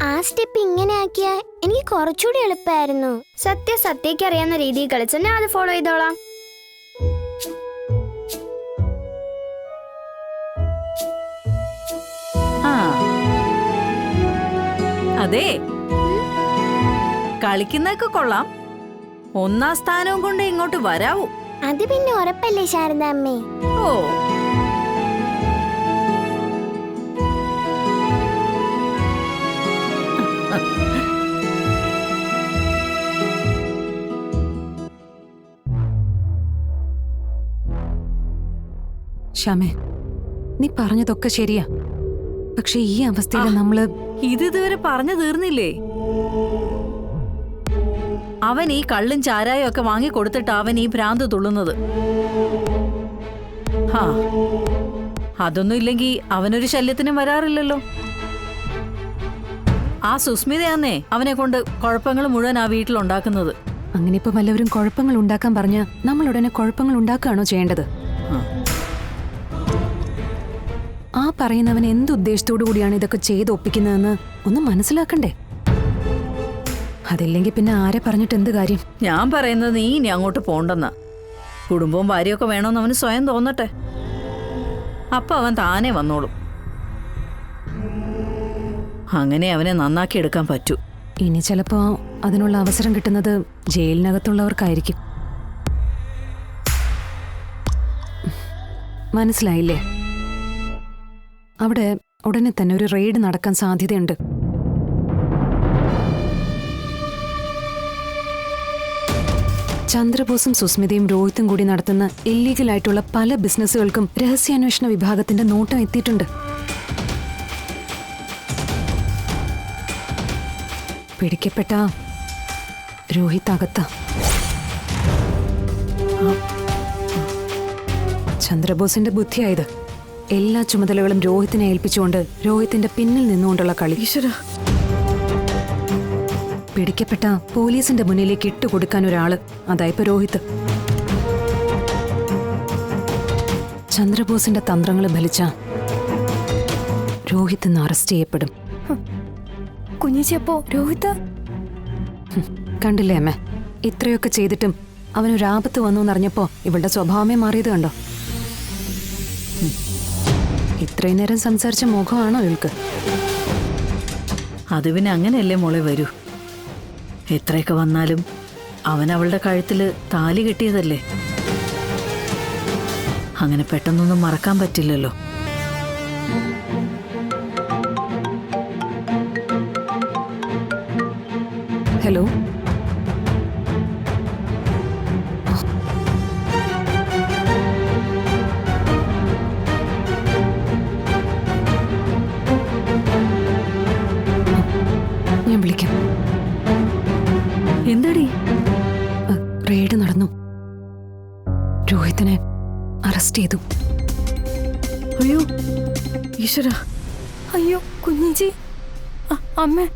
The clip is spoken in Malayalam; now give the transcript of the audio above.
ആ സ്റ്റെപ്പ് ഇങ്ങനെ ആക്കിയാ എനിക്ക് കുറച്ചുകൂടി എളുപ്പമായിരുന്നു. സത്യക്ക് അറിയാവുന്ന രീതിയിൽ കളിച്ച് ഞാൻ അത് ഫോളോ ചെയ്തോളാം. അതെ, കളിക്കുന്നൊക്കെ കൊള്ളാം. 1ാം സ്ഥാനവും കൊണ്ട് ഇങ്ങോട്ട് വരാവൂ. അത് പിന്നെ ഉറപ്പല്ലേ ശാരദാമ്മേ? ഓ, ശ്യാമേ, നീ പറഞ്ഞതൊക്കെ ശരിയാ. പക്ഷെ ഈ അവസ്ഥയിൽ നമ്മള് ഇതുവരെ പറഞ്ഞു തീർന്നില്ലേ? അവൻ ഈ കള്ളും ചാരായും ഒക്കെ വാങ്ങി കൊടുത്തിട്ട് അവൻ ഈ ഭ്രാന്ത് തുള്ളുന്നത്. അതൊന്നും ഇല്ലെങ്കി അവനൊരു ശല്യത്തിനും വരാറില്ലല്ലോ. ആ സുസ്മിതയാന്നേ അവനെ കൊണ്ട് കുഴപ്പങ്ങൾ മുഴുവൻ ആ വീട്ടിലുണ്ടാക്കുന്നത്. അങ്ങനെ ഇപ്പൊ വല്ലവരും കുഴപ്പങ്ങൾ ഉണ്ടാക്കാൻ പറഞ്ഞാൽ നമ്മൾ ഉടനെ കുഴപ്പങ്ങൾ ഉണ്ടാക്കുകയാണോ ചെയ്യേണ്ടത്? ആ പറയുന്നവൻ എന്തുദ്ദേശത്തോടു കൂടിയാണ് ഇതൊക്കെ ചെയ്ത് ഒപ്പിക്കുന്നതെന്ന് ഒന്ന് മനസ്സിലാക്കണ്ടേ? അതില്ലെങ്കിൽ പിന്നെ ആരെ പറഞ്ഞിട്ട് എന്ത് കാര്യം? ഞാൻ പറയുന്നത് നീ ഇനി അങ്ങോട്ട് പോണ്ടെന്നാ. കുടുംബവും ഭാര്യയൊക്കെ വേണമെന്ന് അവന് സ്വയം തോന്നട്ടെ. അപ്പൊ അവൻ താനെ വന്നോളും. അങ്ങനെ അവനെ നന്നാക്കി എടുക്കാൻ പറ്റൂ. ഇനി ചിലപ്പോ അതിനുള്ള അവസരം കിട്ടുന്നത് ജയിലിനകത്തുള്ളവർക്കായിരിക്കും. മനസ്സിലായില്ലേ? അവിടെ ഉടനെ തന്നെ ഒരു റെയ്ഡ് നടക്കാൻ സാധ്യതയുണ്ട്. ചന്ദ്രബോസും സുസ്മിതയും രോഹിത്തും കൂടി നടത്തുന്ന ഇല്ലീഗലായിട്ടുള്ള പല ബിസിനസ്സുകൾക്കും രഹസ്യാന്വേഷണ വിഭാഗത്തിന്റെ നോട്ടം എത്തിയിട്ടുണ്ട്. പിടിക്കപ്പെട്ട രോഹിത് അകത്ത. ചന്ദ്രബോസിന്റെ ബുദ്ധിയായത്. എല്ലാ ചുമതലകളും രോഹിത്തിനെ ഏൽപ്പിച്ചുകൊണ്ട് രോഹിത്തിന്റെ പിന്നിൽ നിന്നുകൊണ്ടുള്ള കളി. പിടിക്കപ്പെട്ട പോലീസിന്റെ മുന്നിലേക്ക് ഇട്ടുകൊടുക്കാൻ ഒരാള്, അതായിപ്പോ രോഹിത്. ചന്ദ്രബോസിന്റെ തന്ത്രങ്ങൾ ഫലിച്ച രോഹിത് ഇന്ന് അറസ്റ്റ് ചെയ്യപ്പെടും. കുഞ്ഞിച്ചപ്പോ രോഹിത് കണ്ടില്ലേ അമ്മ? ഇത്രയൊക്കെ ചെയ്തിട്ടും അവനൊരാപത്ത് വന്നു എന്നറിഞ്ഞപ്പോ ഇവളുടെ സ്വഭാവമേ മാറിയത് കണ്ടോ? ഇത്രയും നേരം സംസാരിച്ച മുഖമാണോ ഇവൾക്ക്? അത് പിന്നെ അങ്ങനെയല്ലേ മോളെ വരൂ. എത്രയൊക്കെ വന്നാലും അവൻ അവളുടെ കഴുത്തില് താലി കെട്ടിയതല്ലേ. അങ്ങനെ പെട്ടെന്നൊന്നും മറക്കാൻ പറ്റില്ലല്ലോ. ഹലോ, ഞാൻ വിളിക്കാം. എന്താടി? റെയ്ഡ് നടന്നു. രോഹിത്തിനെ അറസ്റ്റ് ചെയ്തു. അയ്യോ ഈശ്വര. അയ്യോ കുഞ്ഞിച്ചി, അമ്മ.